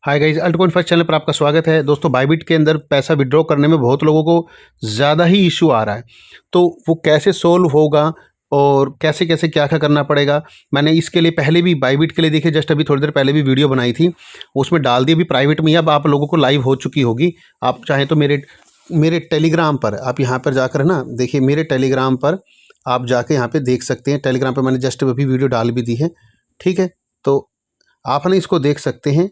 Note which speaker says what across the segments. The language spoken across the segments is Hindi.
Speaker 1: Hi guys, altcoin first channel पर आपका स्वागत है। दोस्तों, बायबिट के अंदर पैसा विड्रॉ करने में बहुत लोगों को ज़्यादा ही इशू आ रहा है, तो वो कैसे सोल्व होगा और कैसे-कैसे क्या-क्या करना पड़ेगा। मैंने इसके लिए पहले भी बायबिट के लिए देखिए जस्ट अभी थोड़ी देर पहले भी वीडियो बनाई थी, उसमें डाल दी अभी प्राइवेट में ही, अब आप लोगों को लाइव हो चुकी होगी। आप चाहें तो मेरे मेरे टेलीग्राम पर आप यहाँ पर जाकर ना देखिए, मेरे टेलीग्राम पर आप जाके यहाँ पे देख सकते हैं। टेलीग्राम पे मैंने जस्ट अभी वीडियो डाल भी दी है, ठीक है? तो आप ना इसको देख सकते हैं।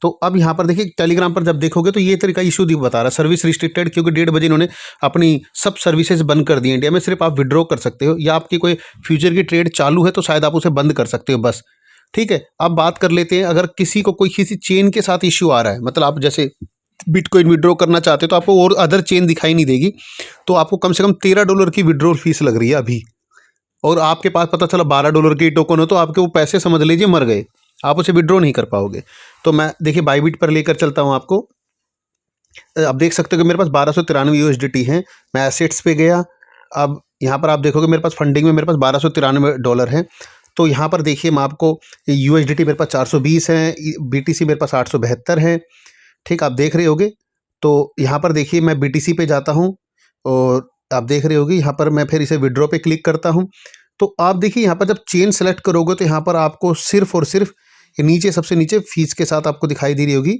Speaker 1: तो अब यहाँ पर देखिए टेलीग्राम पर जब देखोगे तो ये तरीका इशू बता रहा है, सर्विस रिस्ट्रिक्टेड, क्योंकि 1:30 बजे इन्होंने अपनी सब सर्विसेज बंद कर दी इंडिया में। सिर्फ आप विड्रॉ कर सकते हो या आपकी कोई फ्यूचर की ट्रेड चालू है तो शायद आप उसे बंद कर सकते हो, बस। ठीक है, अब बात कर लेते हैं, अगर किसी को कोई किसी चेन के साथ इश्यू आ रहा है, मतलब आप जैसे बिटकॉइन विड्रॉ करना चाहते हो तो आपको और अदर चेन दिखाई नहीं देगी, तो आपको कम से कम $13 की विड्रॉल फीस लग रही है अभी, और आपके पास पता चला $12 की टोकन हो, तो आपके वो पैसे समझ लीजिए मर गए, आप उसे विड्रॉ नहीं कर पाओगे। तो मैं देखिए बायबिट पर लेकर चलता हूँ आपको। आप देख सकते हो कि मेरे पास 1293 यूएसडीटी हैं। मैं एसेट्स पे गया, अब यहाँ पर आप देखोगे मेरे पास फंडिंग में मेरे पास $1293 है। तो यहाँ पर देखिए मैं आपको यूएसडीटी मेरे पास 420 है, बीटीसी मेरे पास 872 है। ठीक, आप देख रहे होगे। तो यहाँ पर देखिए मैं बीटीसी पे जाता हूँ और आप देख रहे होगे यहाँ पर मैं फिर इसे विड्रॉ पे क्लिक करता हूँ। तो आप देखिए यहाँ पर जब चेन सेलेक्ट करोगे तो यहाँ पर आपको सिर्फ और सिर्फ ये नीचे सबसे नीचे फीस के साथ आपको दिखाई दे रही होगी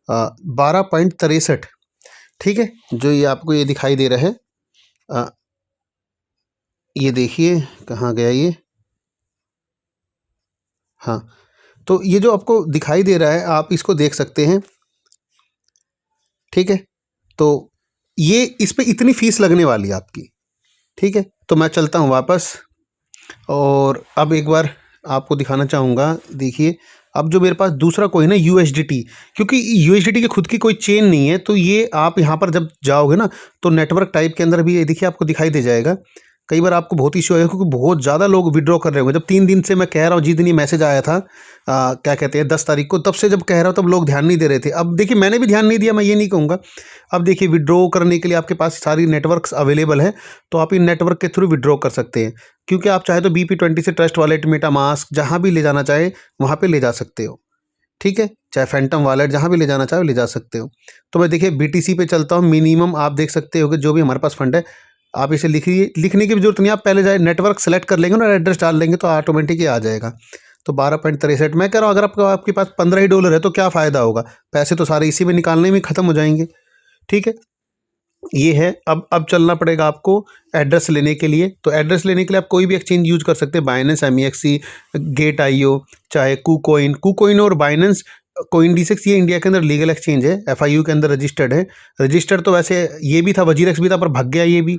Speaker 1: 12.63। ठीक है, जो ये आपको ये दिखाई दे रहा है, ये देखिए कहाँ गया ये। हाँ, तो ये जो आपको दिखाई दे रहा है आप इसको देख सकते हैं। ठीक है, तो ये इस पे इतनी फीस लगने वाली है आपकी। ठीक है, तो मैं चलता हूँ वापस और अब एक बार आपको दिखाना चाहूँगा। देखिए अब जो मेरे पास दूसरा कोइन है यूएसडीटी, क्योंकि यूएसडीटी की खुद की कोई चेन नहीं है, तो ये आप यहाँ पर जब जाओगे ना तो नेटवर्क टाइप के अंदर भी ये देखिए आपको दिखाई दे जाएगा। कई बार आपको बहुत इशू आएगा क्योंकि बहुत ज़्यादा लोग विड्रॉ कर रहे होंगे। जब 3 दिन से मैं कह रहा हूँ, जिस दिन ये मैसेज आया था क्या कहते हैं 10 तारीख को, तब से जब कह रहा हूँ तब लोग ध्यान नहीं दे रहे थे। अब देखिए मैंने भी ध्यान नहीं दिया, मैं ये नहीं कहूँगा। अब देखिए विड्रॉ करने के लिए आपके पास सारी नेटवर्क्स अवेलेबल है, तो आप इन नेटवर्क के थ्रू विड्रॉ कर सकते हैं। क्योंकि आप चाहे तो BP20 से ट्रस्ट वॉलेट, मेटामास्क, जहाँ भी ले जाना चाहे वहाँ पे ले जा सकते हो। ठीक है, चाहे फैंटम वॉलेट, जहाँ भी ले जाना चाहे ले जा सकते हो। तो मैं देखिए बीटीसी पे चलता हूँ। मिनिमम आप देख सकते हो कि जो भी हमारे पास फंड है, आप इसे लिखिए, लिखने की भी जरूरत नहीं है। आप पहले जाए नेटवर्क सेलेक्ट कर लेंगे ना, एड्रेस डाल लेंगे तो ऑटोमेटिक ही आ जाएगा। तो 12.63 मैं कह रहा हूँ, अगर आपके पास $15 है तो क्या फ़ायदा होगा, पैसे तो सारे इसी में निकालने में ख़त्म हो जाएंगे। ठीक है, ये है। अब चलना पड़ेगा आपको एड्रेस लेने के लिए। तो एड्रेस लेने के लिए आप कोई भी एक्सचेंज यूज कर सकते हैं, बाइनेंस, MEXC, गेट IO, चाहे कुकोइन और बाइनेंस। CoinDesk ये इंडिया के अंदर लीगल एक्सचेंज है, FIU के अंदर रजिस्टर्ड है। रजिस्टर्ड तो वैसे ये भी था, वजीरेक्स भी था, पर भाग गया ये भी।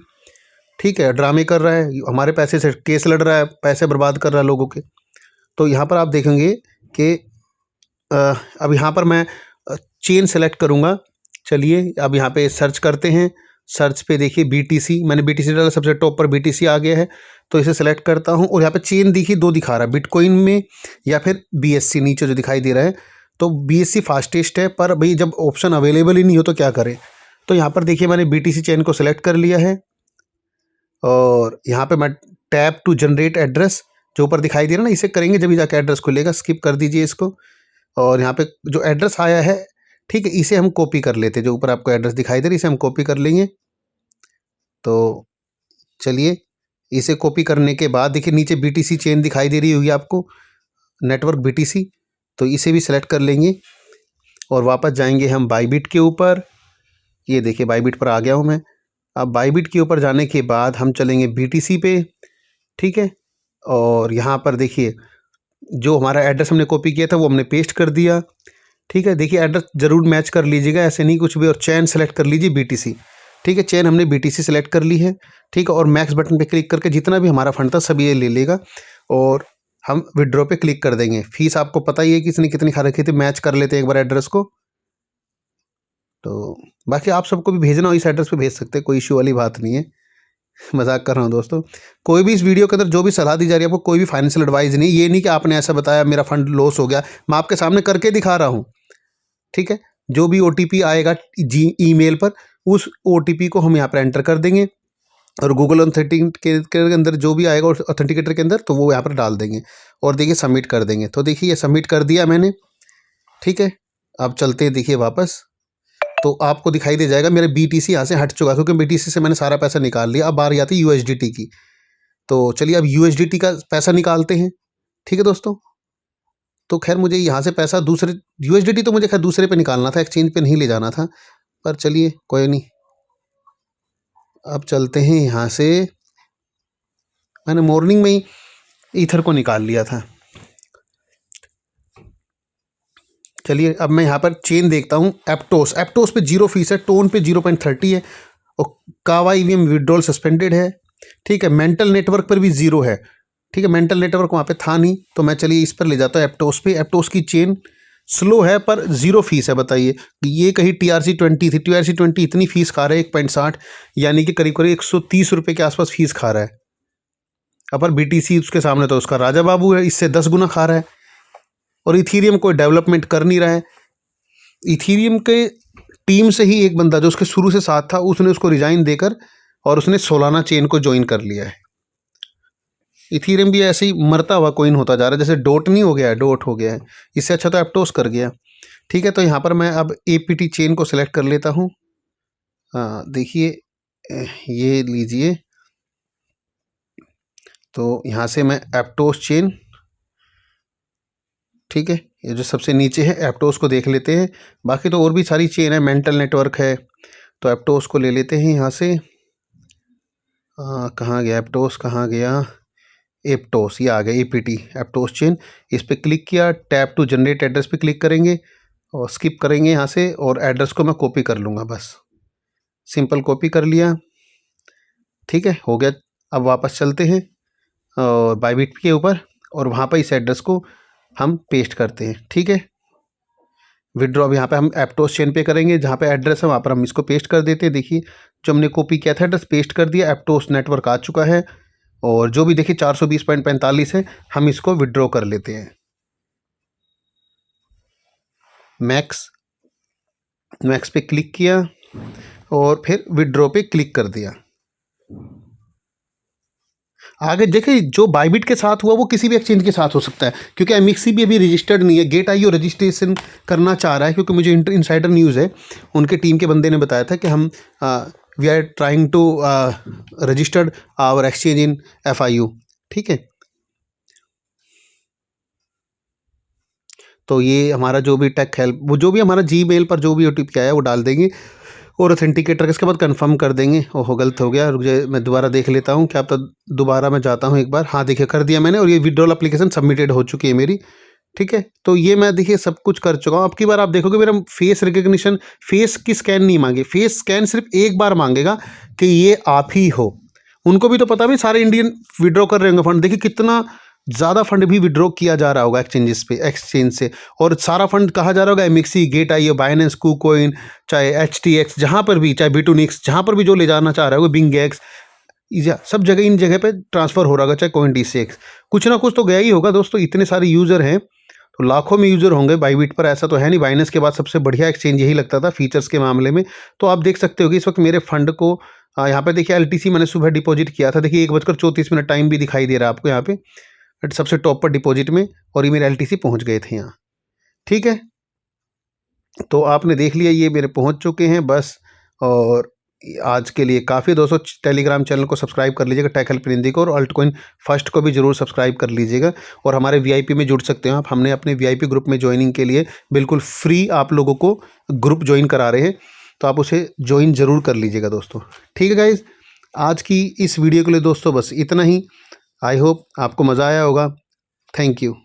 Speaker 1: ठीक है, ड्रामे कर रहा है, हमारे पैसे से केस लड़ रहा है, पैसे बर्बाद कर रहा है लोगों के। तो यहाँ पर आप देखेंगे कि अब यहाँ पर मैं चेन सेलेक्ट करूँगा। चलिए अब यहाँ पे सर्च करते हैं। सर्च पे देखिए BTC, मैंने BTC डाला, सबसे टॉप पर BTC आ गया है। तो इसे सेलेक्ट करता हूँ और यहाँ पे चेन देखिए 2 दिखा रहा है, बिटकॉइन में या फिर BSC नीचे जो दिखाई दे रहा है। तो BSC फास्टेस्ट है, पर भाई जब ऑप्शन अवेलेबल ही नहीं हो तो क्या करें। तो यहाँ पर देखिए मैंने BTC चेन को सिलेक्ट कर लिया है और यहाँ पे मैं टैप टू जनरेट एड्रेस जो ऊपर दिखाई दे रहा है ना, इसे करेंगे जब भी जाके एड्रेस खुलेगा। स्किप कर दीजिए इसको। और यहाँ पे जो एड्रेस आया है, ठीक है, इसे हम कॉपी कर लेते हैं। जो ऊपर आपको एड्रेस दिखाई दे रही है इसे हम कॉपी कर लेंगे। तो चलिए, इसे कॉपी करने के बाद देखिए नीचे BTC चेन दिखाई दे रही होगी आपको, नेटवर्क BTC। तो इसे भी सेलेक्ट कर लेंगे और वापस जाएंगे हम बायबिट के ऊपर। ये देखिए बायबिट पर आ गया हूँ मैं। अब बायबिट के ऊपर जाने के बाद हम चलेंगे BTC पे। ठीक है, और यहाँ पर देखिए जो हमारा एड्रेस हमने कॉपी किया था वो हमने पेस्ट कर दिया। ठीक है, देखिए एड्रेस ज़रूर मैच कर लीजिएगा, ऐसे नहीं कुछ भी। और चैन सेलेक्ट कर लीजिए BTC। ठीक है, चैन हमने BTC सेलेक्ट कर ली है। ठीक है, और मैक्स बटन पे क्लिक करके जितना भी हमारा फंड था सब ये ले लेगा और हम विड्रॉ पे क्लिक कर देंगे। फीस आपको पता ही है कि इसने कितनी खा रखी थी। मैच कर लेते हैं एक बार एड्रेस को। तो बाकी आप सबको भी भेजना हो इस एड्रेस पे भेज सकते हैं, कोई इशू वाली बात नहीं है। मजाक कर रहा हूँ दोस्तों। कोई भी इस वीडियो के अंदर जो भी सलाह दी जा रही है आपको, कोई भी फाइनेंशियल एडवाइस नहीं। ये नहीं कि आपने ऐसा बताया मेरा फंड लॉस हो गया, मैं आपके सामने करके दिखा रहा हूँ। ठीक है, जो भी OTP आएगा ईमेल पर, उस OTP को हम यहाँ पर एंटर कर देंगे और गूगल ऑथेंटिकेटर के अंदर जो भी आएगा ऑथेंटिकेटर के अंदर, तो वो यहाँ पर डाल देंगे और देखिए सबमिट कर देंगे। तो देखिए ये सबमिट कर दिया मैंने। ठीक है, अब चलते हैं देखिए वापस, तो आपको दिखाई दे जाएगा मेरा BTC यहाँ से हट चुका है, क्योंकि BTC से मैंने सारा पैसा निकाल लिया। अब बारी आती है USDT की। तो चलिए अब USDT का पैसा निकालते हैं। ठीक है दोस्तों, तो खैर मुझे यहाँ से पैसा दूसरे USDT तो मुझे खैर दूसरे पे निकालना था, एक्सचेंज पे नहीं ले जाना था, पर चलिए कोई नहीं। अब चलते हैं यहाँ से, मैंने मॉर्निंग में ही ईथर को निकाल लिया था। चलिए अब मैं यहाँ पर चेन देखता हूँ। एप्टोस पे 0 फीस है, टोन पे 0.30 है, और कावा EVM विड्रॉल सस्पेंडेड है। ठीक है, मेंटल नेटवर्क पर भी 0 है। ठीक है, मेंटल नेटवर्क वहाँ पे था नहीं, तो मैं चलिए इस पर ले जाता हूँ एप्टोस पे। एप्टोस की चेन स्लो है पर 0 फीस है। बताइए, ये कहीं TRC20 थी, TRC20 इतनी फीस खा रहा है 1.60, यानी कि करीब करीब 130 रुपये के आसपास फीस खा रहा है। अपर BTC उसके सामने तो उसका राजा बाबू है, इससे 10 गुना खा रहा है। और इथीरियम कोई डेवलपमेंट कर नहीं रहा है। इथीरियम के टीम से ही एक बंदा जो उसके शुरू से साथ था, उसने उसको रिजाइन देकर और उसने सोलाना चेन को ज्वाइन कर लिया है। इथीरियम भी ऐसे ही मरता हुआ कोइन होता जा रहा है, जैसे डोट नहीं हो गया है, डोट हो गया है। इससे अच्छा तो एप्टोस कर गया। ठीक है, तो यहाँ पर मैं अब APT चेन को सिलेक्ट कर लेता हूँ। देखिए ये लीजिए, तो यहाँ से मैं एप्टोस चेन, ठीक है, ये जो सबसे नीचे है एप्टोस को देख लेते हैं। बाकी तो और भी सारी चेन है, मेंटल नेटवर्क है, तो एप्टोस को ले लेते हैं यहाँ से। कहाँ गया एप्टोस, कहाँ गया एप्टोस, ये आ गया APT एप्टोस चेन। इस पर क्लिक किया, टैप टू जनरेट एड्रेस पे क्लिक करेंगे और स्किप करेंगे यहाँ से, और एड्रेस को मैं कॉपी कर लूँगा, बस सिंपल कॉपी कर लिया। ठीक है, हो गया। अब वापस चलते हैं और बाइबिट के ऊपर, और वहाँ पर इस एड्रेस को हम पेस्ट करते हैं। ठीक है, विड्रॉ अब यहाँ पे हम एप्टोस चेन पे करेंगे, जहाँ पे एड्रेस है वहाँ पर हम इसको पेस्ट कर देते हैं। देखिए जो हमने कॉपी किया था एड्रेस, पेस्ट कर दिया, एप्टोस नेटवर्क आ चुका है, और जो भी देखिए 420.45 है, हम इसको विड्रॉ कर लेते हैं। मैक्स पे क्लिक किया और फिर विड्रॉ पे क्लिक कर दिया। आगे देखिए, जो बाइबिट के साथ हुआ वो किसी भी एक्सचेंज के साथ हो सकता है, क्योंकि MXC भी अभी रजिस्टर्ड नहीं है। GetIO रजिस्ट्रेशन करना चाह रहा है, क्योंकि मुझे इनसाइडर न्यूज़ है, उनके टीम के बंदे ने बताया था कि हम we are trying to registered our exchange in FIU। ठीक है, तो ये हमारा जो भी टेक हेल्प, वो जो भी हमारा Gmail पर जो भी OTP आया वो डाल देंगे और ऑथेंटिकेटर इसके बाद कंफर्म कर देंगे। ओहो गलत हो गया, रुक जाए मैं दोबारा देख लेता हूँ। क्या पता, दोबारा मैं जाता हूँ एक बार। हाँ देखिए कर दिया मैंने, और ये विड्रॉल एप्लीकेशन सबमिटेड हो चुकी है मेरी। ठीक है, तो ये मैं देखिए सब कुछ कर चुका हूँ। अब की बार आप देखोगे मेरा फेस रिकग्निशन, फेस की स्कैन नहीं मांगे, फेस स्कैन सिर्फ एक बार मांगेगा कि ये आप ही हो। उनको भी तो पता भी सारे इंडियन विड्रॉ कर रहे होंगे फंड। देखिए कितना ज़्यादा फंड भी विड्रॉ किया जा रहा होगा एक्सचेंज से, और सारा फंड कहाँ जा रहा होगा, MXC, GetIO, बाइनेंस, KuCoin, चाहे HTX, जहाँ पर भी, चाहे B2Nix, जहाँ पर भी जो ले जाना चाह रहा होगा, BingX, सब जगह इन जगह पे ट्रांसफ़र हो रहा होगा, चाहे CoinDCX, कुछ ना कुछ तो गया ही होगा दोस्तों। इतने सारे यूज़र हैं, तो लाखों में यूज़र होंगे बाइबिट पर, ऐसा तो है नहीं। बाइनेंस के बाद सबसे बढ़िया एक्सचेंज यही लगता था फीचर्स के मामले में। तो आप देख सकते हो कि इस वक्त मेरे फंड को यहाँ पे देखिए LTC मैंने सुबह डिपॉजिट किया था। देखिए 1:34 टाइम भी दिखाई दे रहा है आपको यहाँ पे, सबसे टॉप पर डिपॉजिट में, और ये मेरे LTC पहुँच गए थे यहाँ। ठीक है, तो आपने देख लिया, ये मेरे पहुँच चुके हैं बस। और आज के लिए काफ़ी। दोस्तों टेलीग्राम चैनल को सब्सक्राइब कर लीजिएगा, टेक हेल्प हिंदी को, और अल्टकॉइन फर्स्ट को भी जरूर सब्सक्राइब कर लीजिएगा। और हमारे VIP में जुड़ सकते हैं आप। हमने अपने VIP ग्रुप में ज्वाइनिंग के लिए बिल्कुल फ्री आप लोगों को ग्रुप ज्वाइन करा रहे हैं, तो आप उसे ज्वाइन ज़रूर कर लीजिएगा दोस्तों। ठीक है गाइज़, आज की इस वीडियो के लिए दोस्तों बस इतना ही। आई होप आपको मज़ा आया होगा। Thank you.